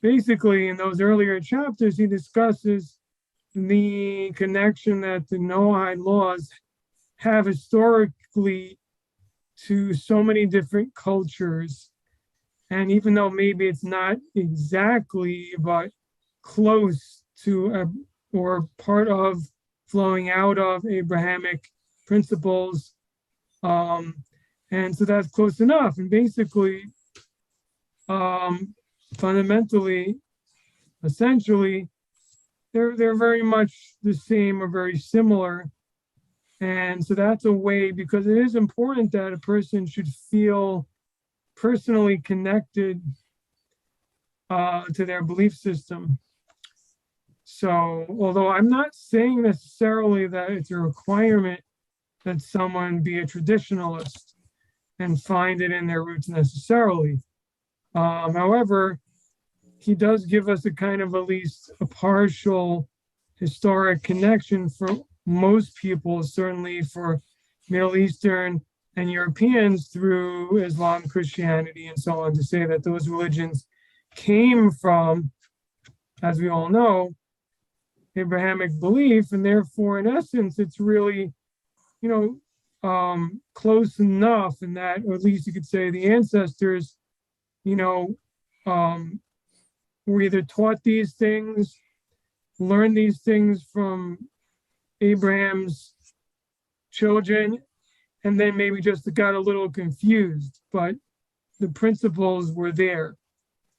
basically in those earlier chapters, he discusses the connection that the Noahide laws have historically to so many different cultures. And even though maybe it's not exactly, but close to or part of flowing out of Abrahamic principles. And so that's close enough. And basically, fundamentally, essentially, they're very much the same or very similar. And so that's a way, because it is important that a person should feel personally connected to their belief system. So, although I'm not saying necessarily that it's a requirement that someone be a traditionalist and find it in their roots necessarily. However, he does give us a kind of at least a partial historic connection for most people, certainly for Middle Eastern and Europeans through Islam, Christianity, and so on, to say that those religions came from, as we all know, Abrahamic belief, and therefore, in essence, it's really, close enough in that, or at least you could say the ancestors, were either taught these things, learned these things from Abraham's children, and then maybe just got a little confused, but the principles were there.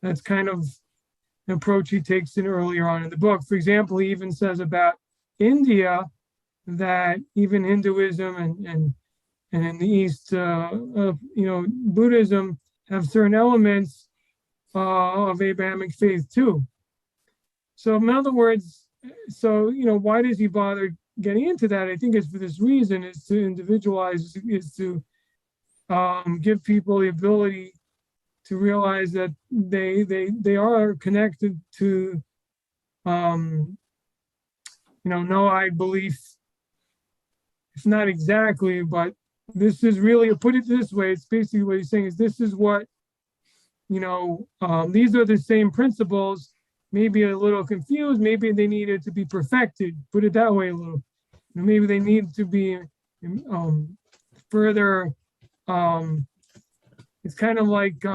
That's kind of an approach he takes in earlier on in the book. For example, he even says about India that even Hinduism and in the East, Buddhism have certain elements of Abrahamic faith too. So in other words, why does he bother getting into that? I think it's for this reason, is to individualize, is to give people the ability to realize that they are connected to, Noahide belief. It's not exactly, but this is really, put it this way, it's basically what he's saying is this is what, these are the same principles, maybe a little confused, maybe they needed to be perfected, put it that way a little. Maybe they need to be further, it's kind of like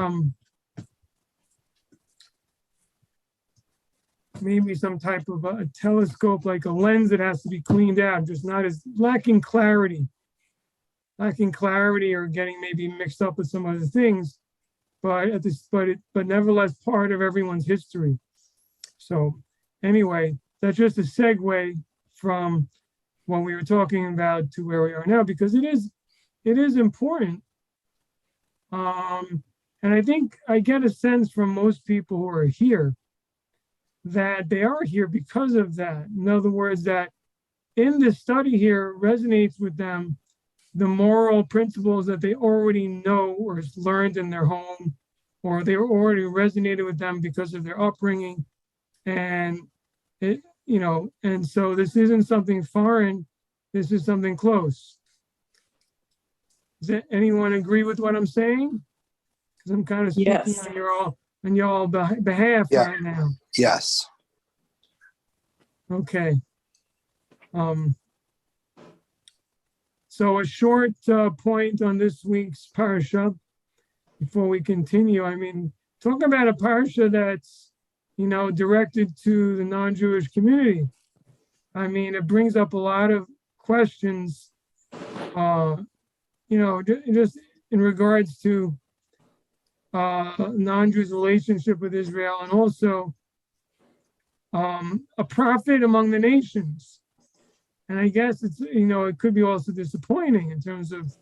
maybe some type of a telescope, like a lens that has to be cleaned out, just not as lacking clarity or getting maybe mixed up with some other things, but nevertheless part of everyone's history. So anyway, that's just a segue from what we were talking about to where we are now, because it is important. And I think I get a sense from most people who are here that they are here because of that. In other words, that in this study here resonates with them the moral principles that they already know or learned in their home, or they already resonated with them because of their upbringing. And and so this isn't something foreign, this is something close. Does anyone agree with what I'm saying? Because I'm kind of speaking Yes. on your behalf right now. Yes. Okay. So a short point on this week's parsha before we continue. I mean, talk about a parsha that's, directed to the non-Jewish community. I mean, it brings up a lot of questions, just in regards to non-Jews' relationship with Israel, and also a prophet among the nations. And I guess it's, it could be also disappointing in terms of,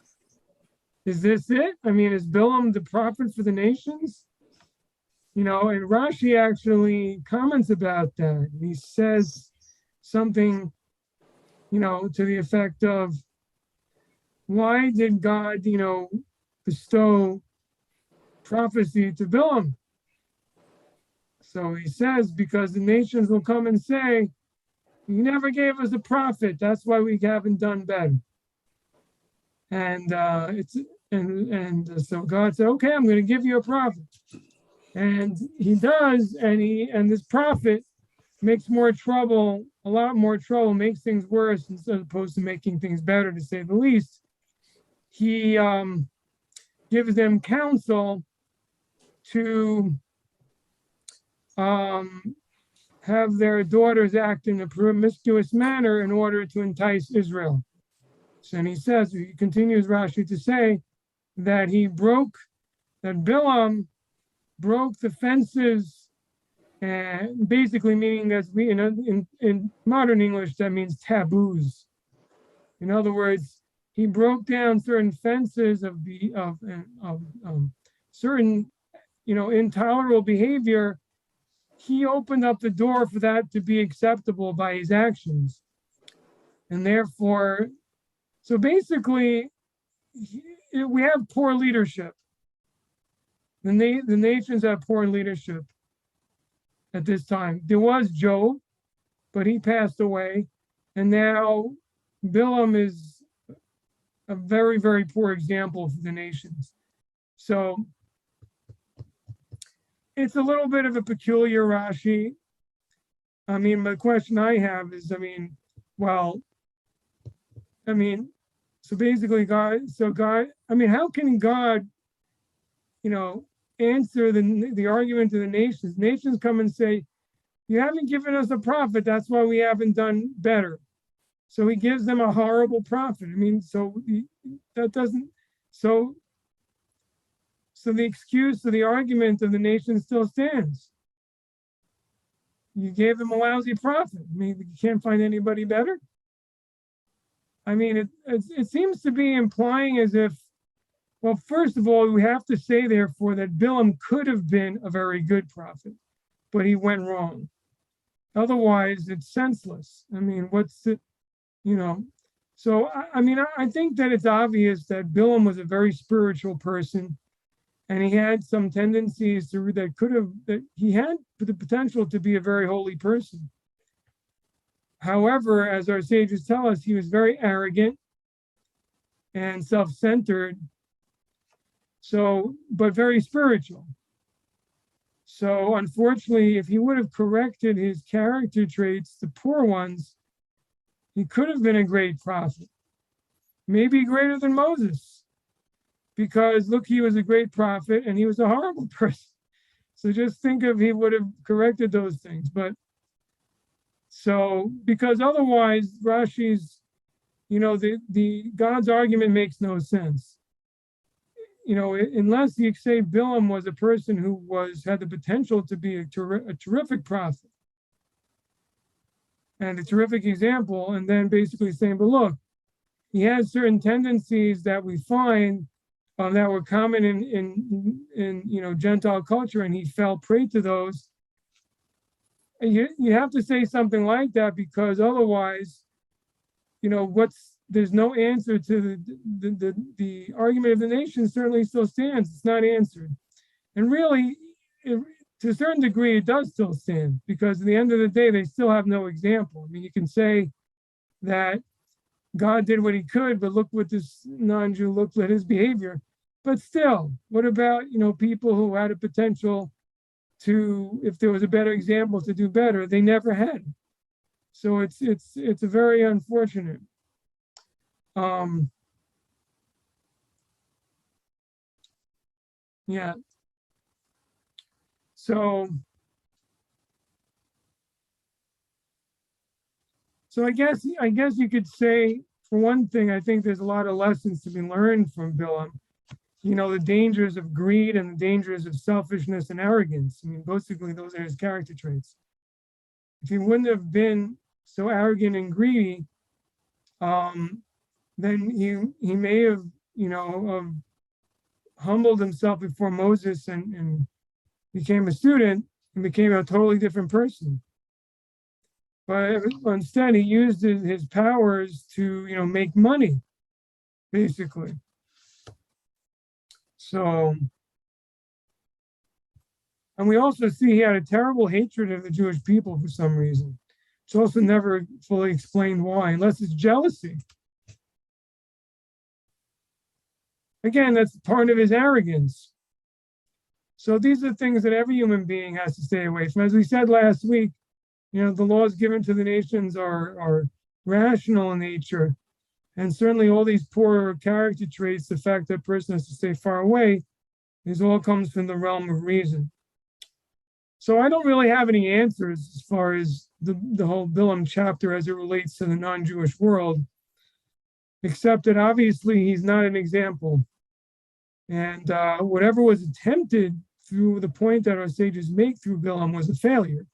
is this it? I mean, is Bilam the prophet for the nations? And Rashi actually comments about that. He says something, to the effect of, why did God, bestow prophecy to Bilam? So he says, because the nations will come and say, you never gave us a prophet, that's why we haven't done better. And so God said, okay, I'm going to give you a prophet. And he does, and this prophet makes more trouble, a lot more trouble, makes things worse as opposed to making things better, to say the least. He gives them counsel to have their daughters act in a promiscuous manner in order to entice Israel. So, and he says, he continues Rashi to say that Bilam broke the fences, and basically meaning that in modern English, that means taboos. In other words, he broke down certain fences of certain, intolerable behavior. He opened up the door for that to be acceptable by his actions. And therefore, so basically, we have poor leadership. The nations have poor leadership at this time. There was Job, but he passed away. And now Bilam is a very, very poor example for the nations. So it's a little bit of a peculiar Rashi. I mean, the question I have is, so basically God, how can God, answer the argument to the nations? Nations come and say, you haven't given us a prophet, that's why we haven't done better. So he gives them a horrible prophet. So the excuse or the argument of the nation still stands. You gave them a lousy prophet. You can't find anybody better. It seems to be implying as if, well, first of all, we have to say, therefore, that Bilam could have been a very good prophet, but he went wrong. Otherwise, it's senseless. What's it, So, I think that it's obvious that Bilam was a very spiritual person, and he had some tendencies that he had the potential to be a very holy person. However, as our sages tell us, he was very arrogant and self-centered, but very spiritual. So unfortunately, if he would have corrected his character traits, the poor ones, he could have been a great prophet, maybe greater than Moses, because look, he was a great prophet and he was a horrible person. So just think if he would have corrected those things. Because otherwise Rashi's, the God's argument makes no sense. Unless you say Bilam was a person who had the potential to be a terrific prophet and a terrific example, and then basically saying, but look, he has certain tendencies that we find that were common in Gentile culture, and he fell prey to those. And you have to say something like that, because otherwise, there's no answer to the argument of the nation. Certainly still stands. It's not answered. And really, to a certain degree, it does still stand, because at the end of the day, they still have no example. You can say that God did what he could, but look what this non-Jew looked at his behavior. But still, what about, people who had a potential to, if there was a better example, to do better? They never had. So it's a very unfortunate. Yeah. So I guess you could say, for one thing, I think there's a lot of lessons to be learned from Bilam. The dangers of greed and the dangers of selfishness and arrogance. Basically, those are his character traits. If he wouldn't have been so arrogant and greedy, then he may have, humbled himself before Moses and became a student and became a totally different person. But instead, he used his powers to, make money, basically. So, and we also see he had a terrible hatred of the Jewish people for some reason. It's also never fully explained why, unless it's jealousy. Again, that's part of his arrogance. So these are things that every human being has to stay away from. As we said last week, the laws given to the nations are rational in nature. And certainly all these poor character traits, the fact that a person has to stay far away, this all comes from the realm of reason. So I don't really have any answers as far as the whole Bilam chapter as it relates to the non-Jewish world, except that obviously he's not an example. And whatever was attempted through the point that our sages make through Bilam was a failure.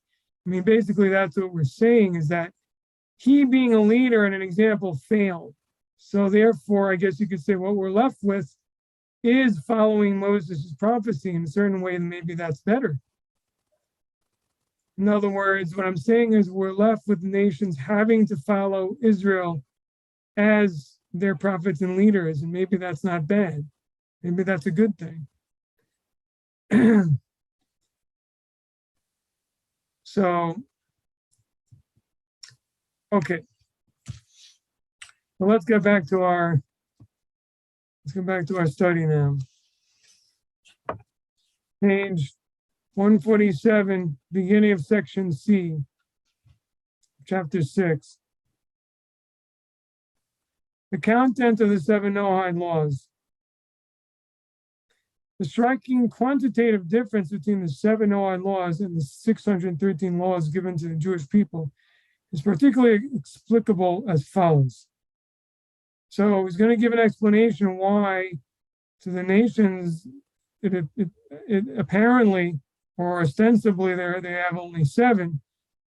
I mean, basically that's what we're saying, is that he, being a leader and an example, failed. So therefore, I guess you could say what we're left with is following Moses' prophecy in a certain way, and maybe that's better. In other words, what I'm saying is we're left with the nations having to follow Israel as their prophets and leaders, and maybe that's not bad. Maybe that's a good thing. So, okay. So let's go back to our study now. Page 147, beginning of section C, chapter 6. The content of the 7 Noahide laws. The striking quantitative difference between the 7 Noahide laws and the 613 laws given to the Jewish people is particularly explicable as follows. So he's going to give an explanation why to the nations it apparently or ostensibly they have only 7,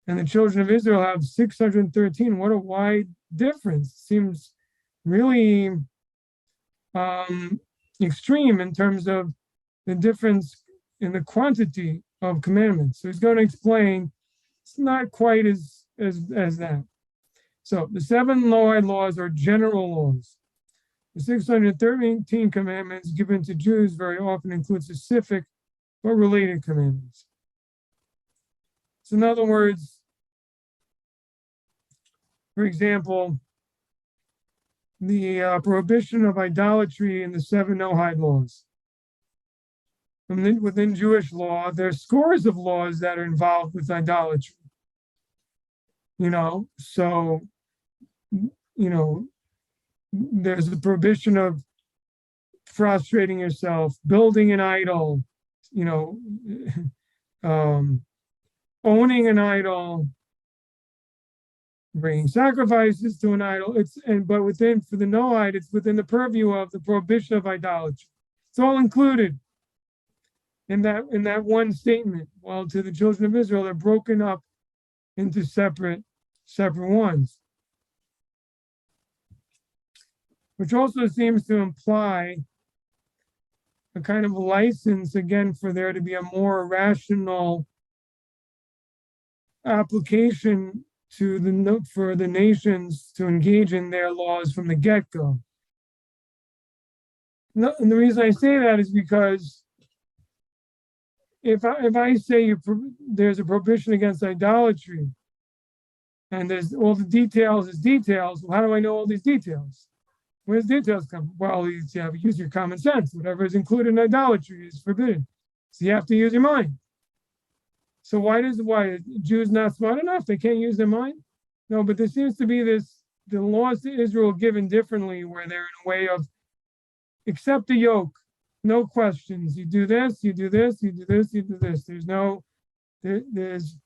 and the children of Israel have 613. What a wide difference. Seems really extreme in terms of the difference in the quantity of commandments. So he's going to explain it's not quite as that. So the 7 Noahide laws are general laws. The 613 commandments given to Jews very often include specific but related commandments. So in other words, for example, the prohibition of idolatry in the 7 Noahide laws. Within Jewish law, there's scores of laws that are involved with idolatry. So, there's the prohibition of prostrating yourself, building an idol, owning an idol, bringing sacrifices to an idol. But for the Noahide, it's within the purview of the prohibition of idolatry. It's all included in that one statement. While to the children of Israel, they're broken up into separate ones, which also seems to imply a kind of license again for there to be a more rational application for the nations to engage in their laws from the get-go. And the reason I say that is because if I say there's a prohibition against idolatry, and there's all the details is details, well, how do I know all these details? Where does details come? Well, you have to use your common sense. Whatever is included in idolatry is forbidden. So you have to use your mind. So why Jews not smart enough? They can't use their mind? No, but there seems to be the laws to Israel given differently, where they're in a way of accept the yoke, no questions. You do this, you do this, you do this, you do this.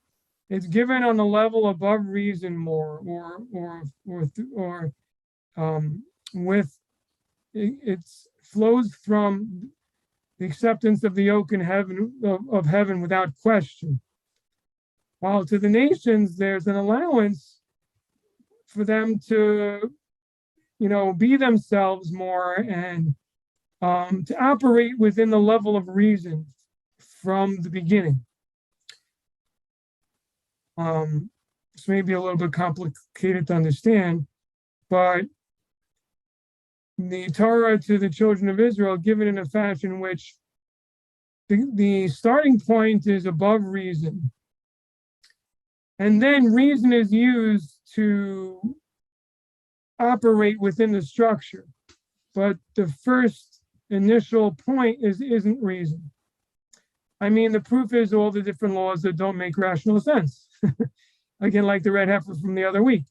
It's given on a level above reason more, it flows from the acceptance of the yoke in heaven of heaven without question. While to the nations, there's an allowance for them to, be themselves more and to operate within the level of reason from the beginning. This may be a little bit complicated to understand, but the Torah to the children of Israel given in a fashion in which the starting point is above reason. And then reason is used to operate within the structure. But the first initial point isn't reason. I mean, the proof is all the different laws that don't make rational sense. Again, like the red heifer from the other week.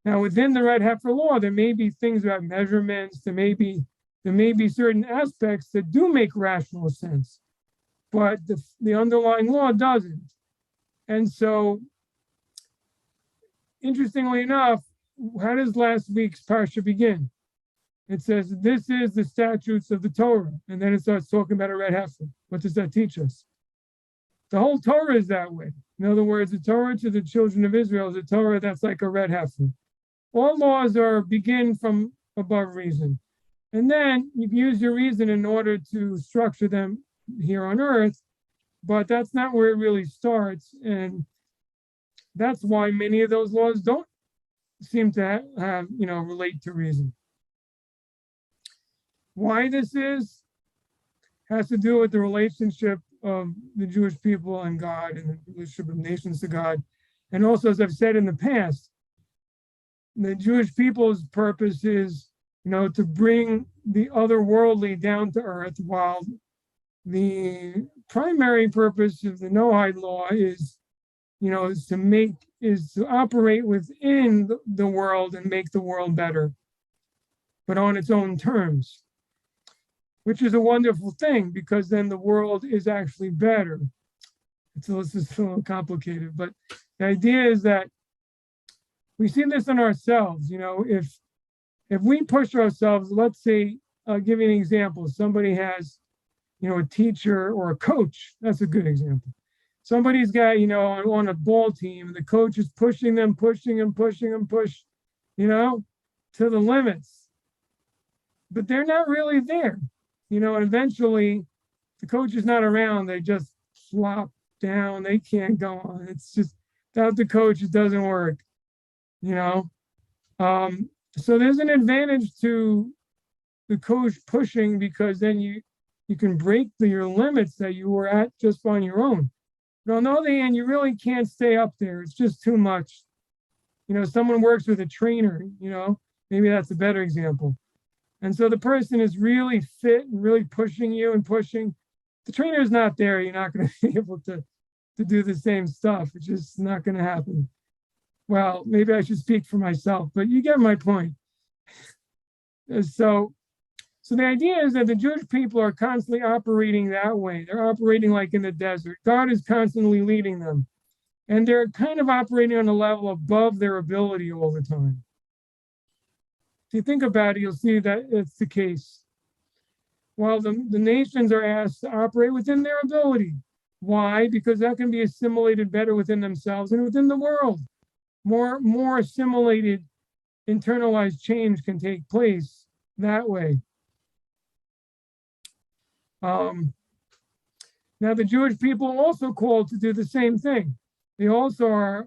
Now, within the red heifer law, there may be things about measurements, there may be certain aspects that do make rational sense, but the underlying law doesn't. And so, interestingly enough, how does last week's parsha begin? It says, this is the statutes of the Torah. And then it starts talking about a red heifer. What does that teach us? The whole Torah is that way. In other words, the Torah to the children of Israel is a Torah that's like a red heifer. All laws begin from above reason. And then you use your reason in order to structure them here on earth, but that's not where it really starts. And that's why many of those laws don't seem to have relate to reason. Why this has to do with the relationship of the Jewish people and God and the relationship of nations to God. And also, as I've said in the past, the Jewish people's purpose is, to bring the otherworldly down to earth, while the primary purpose of the Noahide law is to operate within the world and make the world better, but on its own terms, which is a wonderful thing, because then the world is actually better. It's a little complicated, but the idea is that we see this in ourselves. If we push ourselves, let's say, I'll give you an example. Somebody has, a teacher or a coach. That's a good example. Somebody's got, on a ball team, and the coach is pushing them, push, to the limits. But they're not really there. And eventually the coach is not around. They just flop down. They can't go on. It's just, without the coach, it doesn't work. So there's an advantage to the coach pushing, because then you can break your limits that you were at just on your own. But on the other hand, you really can't stay up there. It's just too much. Someone works with a trainer, maybe that's a better example. And so the person is really fit and really pushing you and pushing. The trainer is not there. You're not going to be able to do the same stuff. It's just not going to happen. Well, maybe I should speak for myself, but you get my point. So the idea is that the Jewish people are constantly operating that way. They're operating like in the desert. God is constantly leading them. And they're kind of operating on a level above their ability all the time. If you think about it, you'll see that it's the case. While the nations are asked to operate within their ability. Why? Because that can be assimilated better within themselves and within the world. More assimilated, internalized change can take place that way. Now, the Jewish people are also called to do the same thing. They also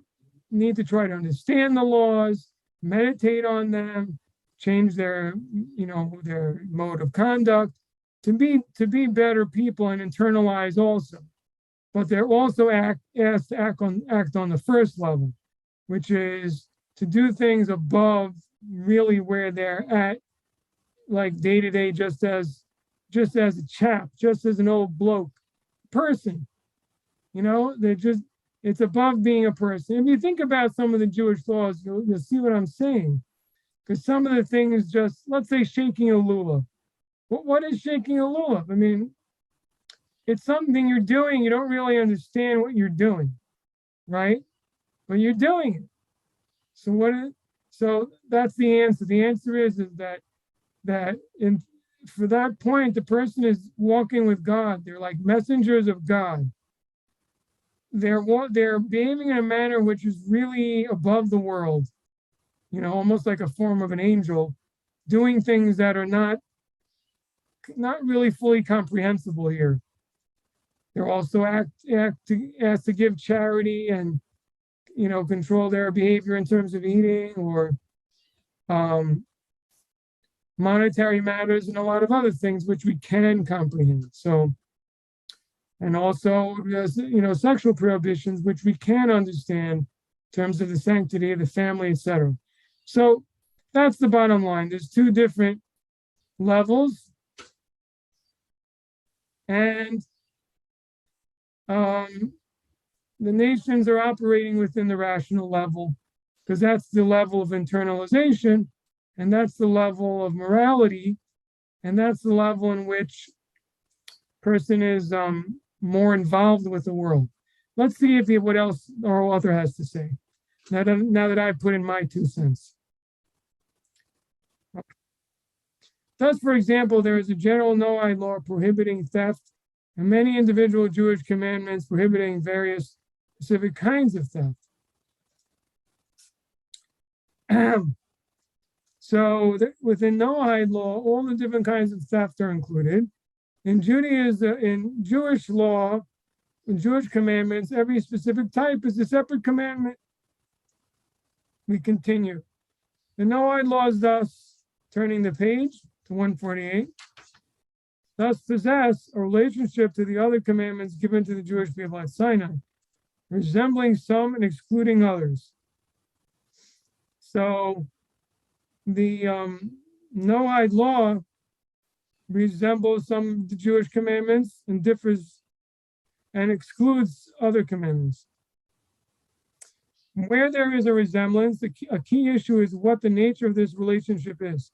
need to try to understand the laws, meditate on them, change their mode of conduct to be better people and internalize also. But they're also asked to act on the first level, which is to do things above really where they're at, like day to day, just as a chap, just as an old bloke person. It's above being a person. If you think about some of the Jewish laws, you'll see what I'm saying. Because some of the things, just let's say shaking a lulav. What is shaking a lulav? I mean, it's something you're doing. You don't really understand what you're doing, right? But you're doing it. So that's the answer. The answer is that for that point, the person is walking with God. They're like messengers of God. They're behaving in a manner which is really above the world, almost like a form of an angel, doing things that are not really fully comprehensible here. They're also asked to give charity and control their behavior in terms of eating or monetary matters and a lot of other things which we can comprehend. So, and also sexual prohibitions which we can understand in terms of the sanctity of the family, etc. So that's the bottom line. There's two different levels, and The nations are operating within the rational level because that's the level of internalization, and that's the level of morality, and that's the level in which person is more involved with the world. Let's see if what else our author has to say. Now that I've put in my 2 cents. Thus, for example, there is a general Noahide law prohibiting theft and many individual Jewish commandments prohibiting various specific kinds of theft. So within Noahide law, all the different kinds of theft are included. In Judaism, in Jewish law, in Jewish commandments, every specific type is a separate commandment. We continue. The Noahide laws, thus, turning the page to 148, thus possess a relationship to the other commandments given to the Jewish people at Sinai, resembling some and excluding others. So the Noahide law resembles some of the Jewish commandments and differs and excludes other commandments. Where there is a resemblance, a key issue is what the nature of this relationship is.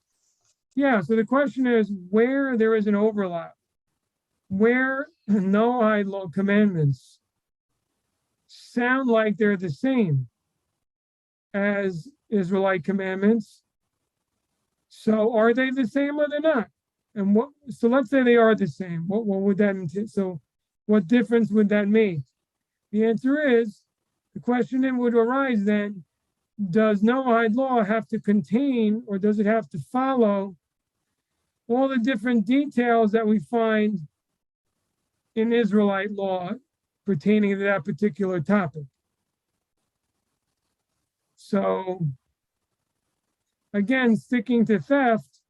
Yeah, so the question is where there is an overlap, where Noahide law commandments sound like they're the same as Israelite commandments. So are they the same or they're not? And so let's say they are the same. What would that entail? So what difference would that make? The answer is, the question then would arise then, does Noahide law have to contain, or does it have to follow all the different details that we find in Israelite law pertaining to that particular topic? So again, sticking to theft,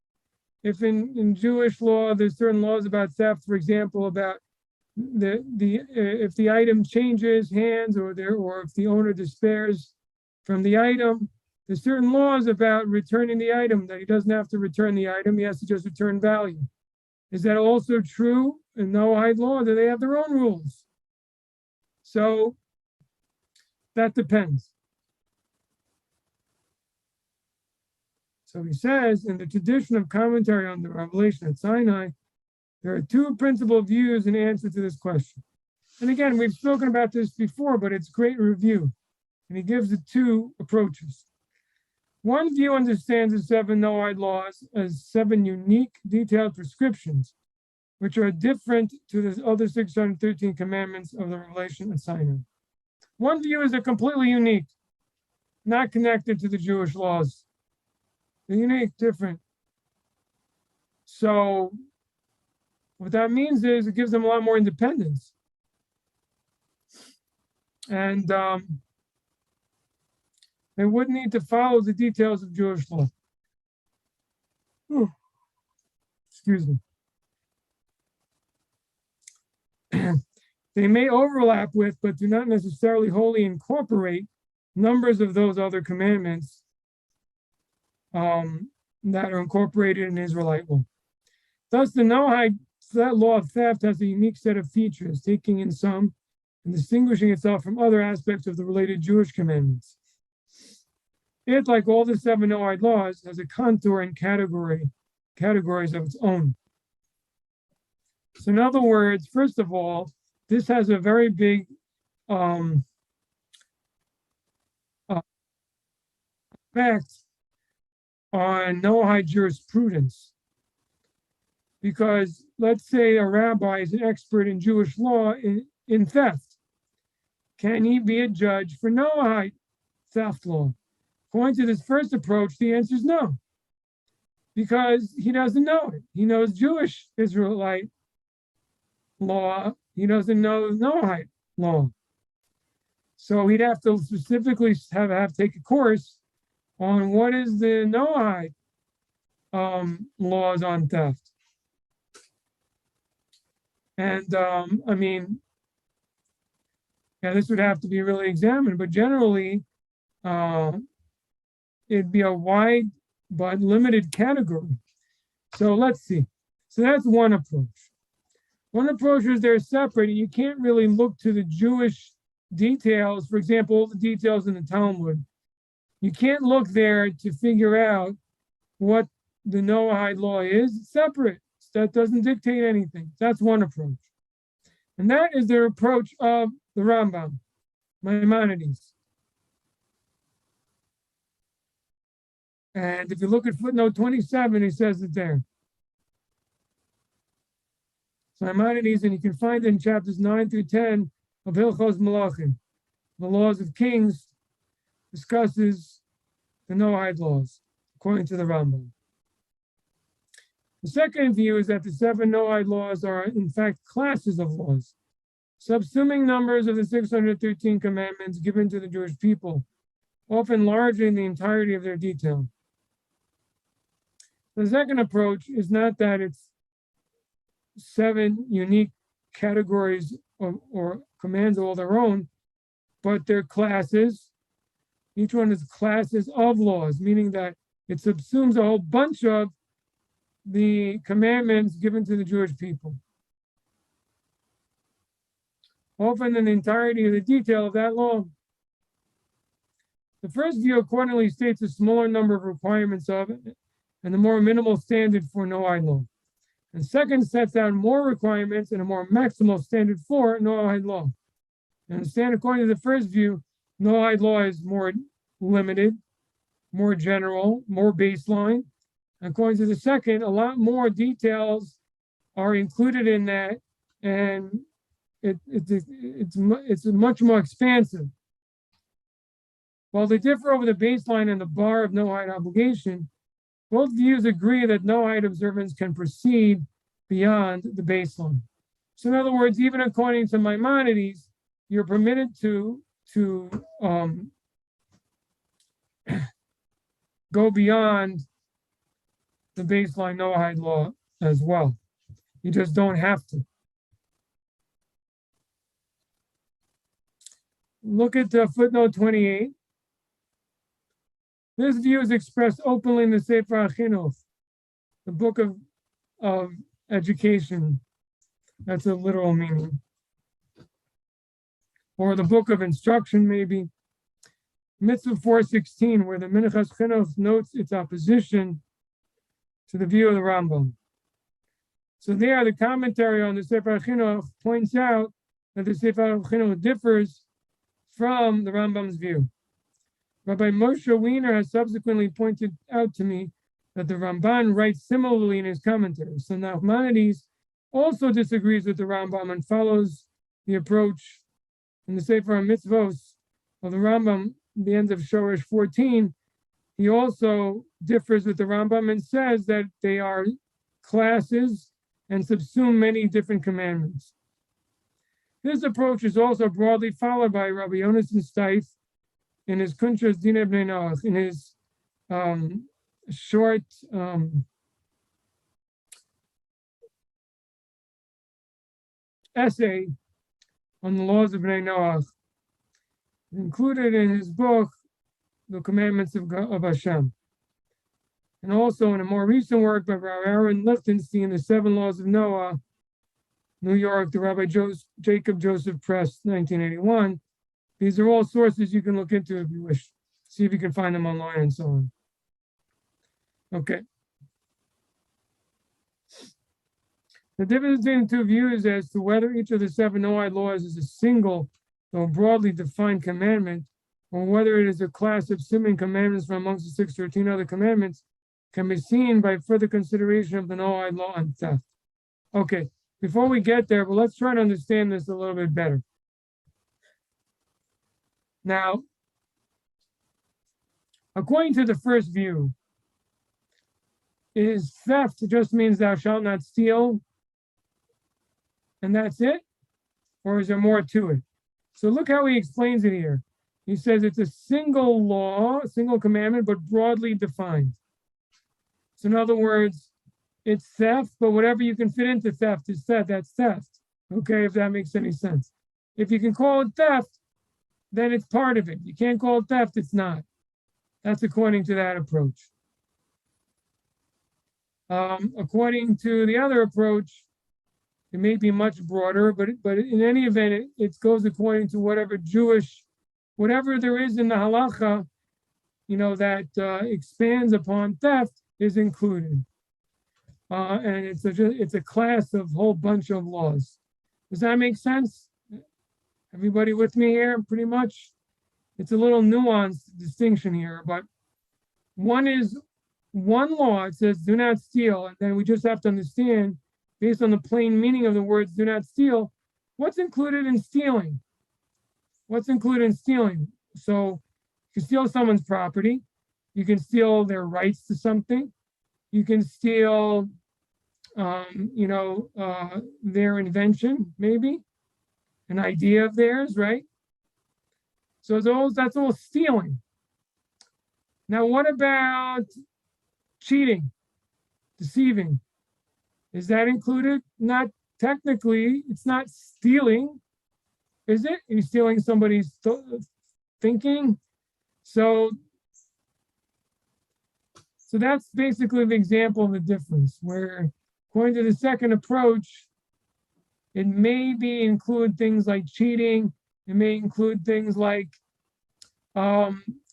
if in Jewish law there's certain laws about theft, for example, about if the item changes hands or if the owner despairs from the item, there's certain laws about returning the item, that he doesn't have to return the item, he has to just return value. Is that also true in Noahide law? Do they have their own rules? So that depends. So he says, in the tradition of commentary on the revelation at Sinai, there are 2 principal views in answer to this question. And again, we've spoken about this before, but it's great review. And he gives the 2 approaches. One view understands the 7 Noahide laws as 7 unique, detailed prescriptions, which are different to the other 613 commandments of the revelation at Sinai. One view is they're completely unique, not connected to the Jewish laws. They're unique, different. So what that means is it gives them a lot more independence. And they wouldn't need to follow the details of Jewish law. Excuse me. They may overlap with, but do not necessarily wholly incorporate numbers of those other commandments that are incorporated in Israelite law. Thus, the Noahide that law of theft has a unique set of features, taking in some and distinguishing itself from other aspects of the related Jewish commandments. It, like all the 7 Noahide laws, has a contour and categories of its own. So in other words, first of all, this has a very big effect on Noahide jurisprudence. Because let's say a rabbi is an expert in Jewish law in theft. Can he be a judge for Noahide theft law? According to this first approach, the answer is no. Because he doesn't know it. He knows Jewish Israelite law. He doesn't know Noahide law. So he'd have to specifically have take a course on what is the Noahide laws on theft. And I mean, yeah, this would have to be really examined, but generally, it'd be a wide but limited category. So let's see. So that's one approach. One approach is they're separate. You can't really look to the Jewish details, for example, all the details in the Talmud. You can't look there to figure out what the Noahide law is. It's separate. That doesn't dictate anything. That's one approach. And that is the approach of the Rambam, Maimonides. And if you look at footnote 27, he says it there. Maimonides, and you can find it in chapters 9 through 10 of Hilchos Malachim. The laws of kings discusses the Noahide laws, according to the Rambam. The second view is that the 7 Noahide laws are, in fact, classes of laws, subsuming numbers of the 613 commandments given to the Jewish people, often larger in the entirety of their detail. The second approach is not that it's 7 unique categories or commands all their own, but they're classes. Each one is classes of laws, meaning that it subsumes a whole bunch of the commandments given to the Jewish people, often in the entirety of the detail of that law. The first view accordingly states a smaller number of requirements of it and a more minimal standard for Noahide law. And second sets out more requirements and a more maximal standard for Noahide law. And understand, according to the first view, Noahide law is more limited, more general, more baseline. According to the second, a lot more details are included in that, and it's much more expansive. While they differ over the baseline and the bar of Noahide obligation, both views agree that Noahide observance can proceed beyond the baseline. So in other words, even according to Maimonides, you're permitted to go beyond the baseline Noahide law as well. You just don't have to. Look at footnote 28. This view is expressed openly in the Sefer HaChinuch, the book of education. That's a literal meaning. Or the book of instruction, maybe. Mitzvah 416, where the Minchas Chinuch notes its opposition to the view of the Rambam. So there, the commentary on the Sefer HaChinuch points out that the Sefer HaChinuch differs from the Rambam's view. Rabbi Moshe Wiener has subsequently pointed out to me that the Ramban writes similarly in his commentary. So Nachmanides also disagrees with the Rambam and follows the approach in the Sefer HaMitzvos of the Rambam, the end of Shoresh 14. He also differs with the Rambam and says that they are classes and subsume many different commandments. This approach is also broadly followed by Rabbi Yonason Steif in his Kuntres Dinei Bnei Noach, in his short essay on the laws of Bnei Noach, included in his book, The Commandments of Hashem. And also in a more recent work by Rabbi Aaron Lichtenstein, The 7 Laws of Noah, New York, the Rabbi Jacob Joseph Press, 1981. These are all sources you can look into if you wish. See if you can find them online and so on. Okay. The difference between the two views as to whether each of the 7 Noahide laws is a single, though broadly defined commandment, or whether it is a class of seeming commandments from amongst the 613 other commandments, can be seen by further consideration of the Noahide law on theft. Okay, before we get there, but let's try to understand this a little bit better. Now, according to the first view, is theft just means thou shalt not steal, and that's it? Or is there more to it? So look how he explains it here. He says it's a single law, a single commandment, but broadly defined. So in other words, it's theft, but whatever you can fit into theft is theft. That's theft. Okay, if that makes any sense. If you can call it theft, then it's part of it. You can't call it theft, it's not. That's according to that approach. According to the other approach, It may be much broader, but in any event, it goes according to whatever there is in the halacha, that expands upon theft is included. And it's a class of whole bunch of laws. Does that make sense? Everybody with me here, pretty much? It's a little nuanced distinction here, but one law, it says do not steal, and then we just have to understand, based on the plain meaning of the words do not steal, what's included in stealing? What's included in stealing? So you can steal someone's property, you can steal their rights to something, you can steal their invention, maybe an idea of theirs, right? So that's all stealing. Now, what about cheating, deceiving? Is that included? Not technically. It's not stealing, is it? You're stealing somebody's thinking. So that's basically the example of the difference, where according to the second approach, it may include things like cheating. It may include things like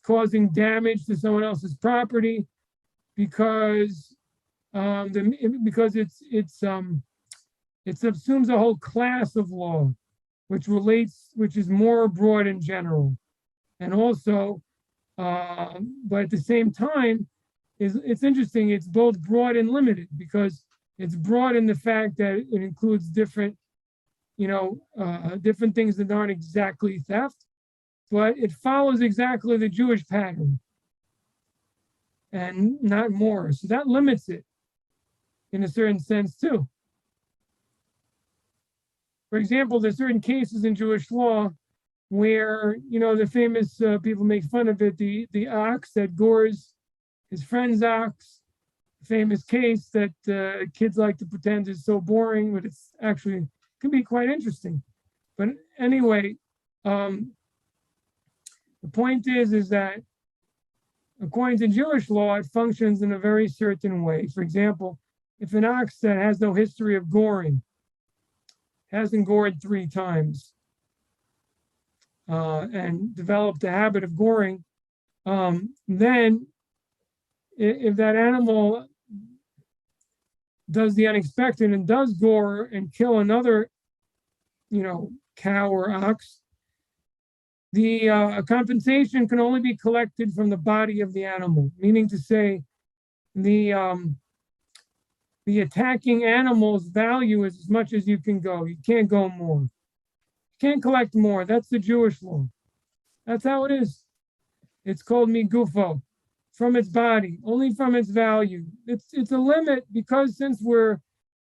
causing damage to someone else's property because it subsumes a whole class of law, which is more broad in general, and also, but at the same time, it's interesting. It's both broad and limited because it's broad in the fact that it includes different things that aren't exactly theft, but it follows exactly the Jewish pattern and not more. So that limits it in a certain sense too. For example, there's certain cases in Jewish law where, the famous people make fun of it, the ox that gores his friend's ox, famous case that kids like to pretend is so boring, but it's actually can be quite interesting. But anyway, the point is that according to Jewish law, it functions in a very certain way. For example, if an ox that has no history of goring, hasn't gored 3 times, and developed a habit of goring, then if that animal does the unexpected and does gore and kill another, cow or ox, the compensation can only be collected from the body of the animal, meaning to say the attacking animal's value is as much as you can go. You can't go more. You can't collect more. That's the Jewish law. That's how it is. It's called migufo, from its body, only from its value. It's a limit because since we're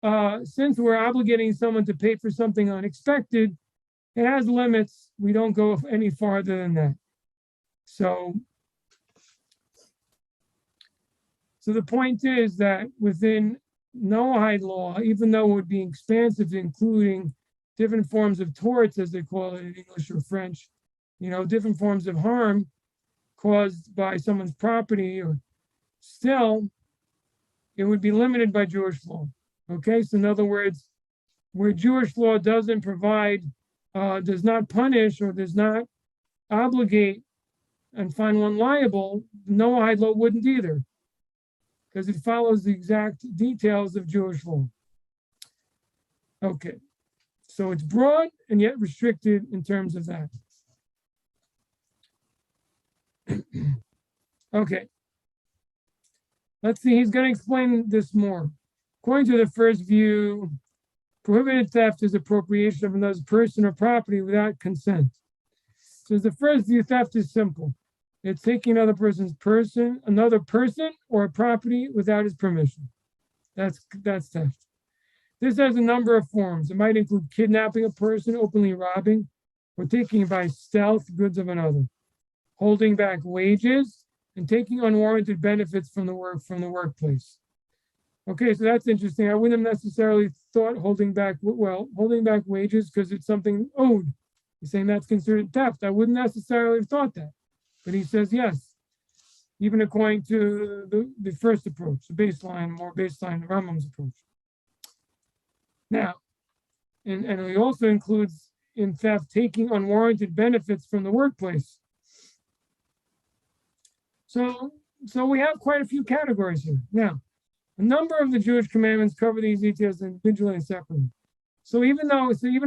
obligating someone to pay for something unexpected, it has limits. We don't go any farther than that. So the point is that within Noahide law, even though it would be expansive, including different forms of torts, as they call it in English or French, different forms of harm caused by someone's property, or still, it would be limited by Jewish law. Okay, so in other words, where Jewish law doesn't provide, does not punish, or does not obligate and find one liable, Noahide law wouldn't either, because it follows the exact details of Jewish law. Okay, so it's broad and yet restricted in terms of that. Okay, let's see, he's going to explain this more. According to the first view, prohibited theft is appropriation of another person or property without consent. So the first view, theft is simple. It's taking another person or a property without his permission. That's theft. This has a number of forms. It might include kidnapping a person, openly robbing, or taking by stealth goods of another, holding back wages, and taking unwarranted benefits from the workplace. Okay, so that's interesting. I wouldn't have necessarily thought holding back wages because it's something owed. He's saying that's considered theft. I wouldn't necessarily have thought that. But he says yes, even according to the first approach, the Rambam's approach. Now, and it also includes in theft taking unwarranted benefits from the workplace. So we have quite a few categories here. Now, a number of the Jewish commandments cover these details individually and separately. So even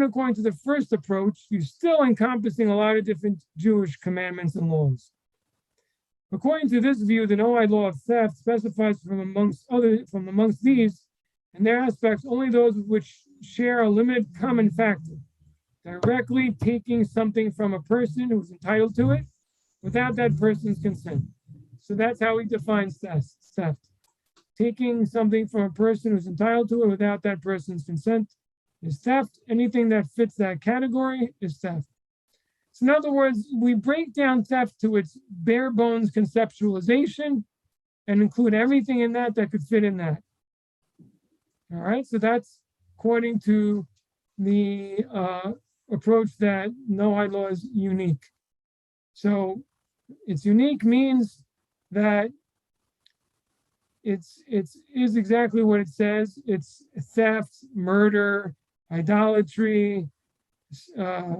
according to the first approach, you're still encompassing a lot of different Jewish commandments and laws. According to this view, the Noahide law of theft specifies from amongst these, and their aspects, only those which share a limited common factor, directly taking something from a person who's entitled to it without that person's consent. So that's how he defines theft. Taking something from a person who's entitled to it without that person's consent is theft. Anything that fits that category is theft. So in other words, we break down theft to its bare bones conceptualization and include everything in that could fit in that. All right, so that's according to the approach that Noahide law is unique. So it's unique means that it is exactly what it says. It's theft, murder, idolatry,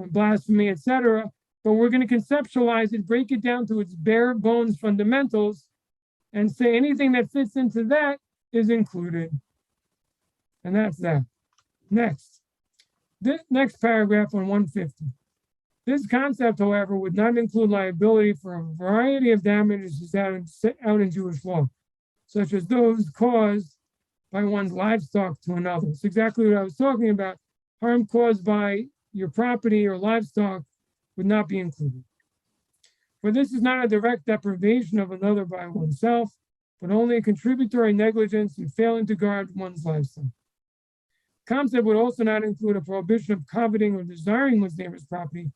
blasphemy, etc. But we're going to conceptualize it, break it down to its bare bones fundamentals, and say anything that fits into that is included. And that's that. Next. This next paragraph on 150. This concept, however, would not include liability for a variety of damages out in Jewish law, such as those caused by one's livestock to another. It's exactly what I was talking about. Harm caused by your property or livestock would not be included. For this is not a direct deprivation of another by oneself, but only a contributory negligence in failing to guard one's livestock. Concept would also not include a prohibition of coveting or desiring one's neighbor's property,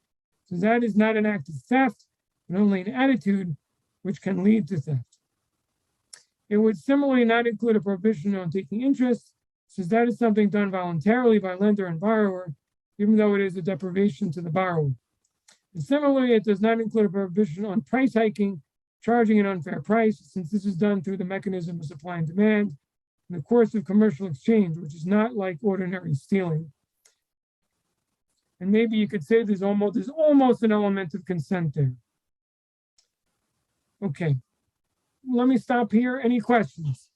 since that is not an act of theft, but only an attitude which can lead to theft. It would similarly not include a prohibition on taking interest, since that is something done voluntarily by lender and borrower, even though it is a deprivation to the borrower. And similarly, it does not include a prohibition on price hiking, charging an unfair price, since this is done through the mechanism of supply and demand in the course of commercial exchange, which is not like ordinary stealing. And maybe you could say there's almost an element of consent there. Okay, let me stop here. Any questions?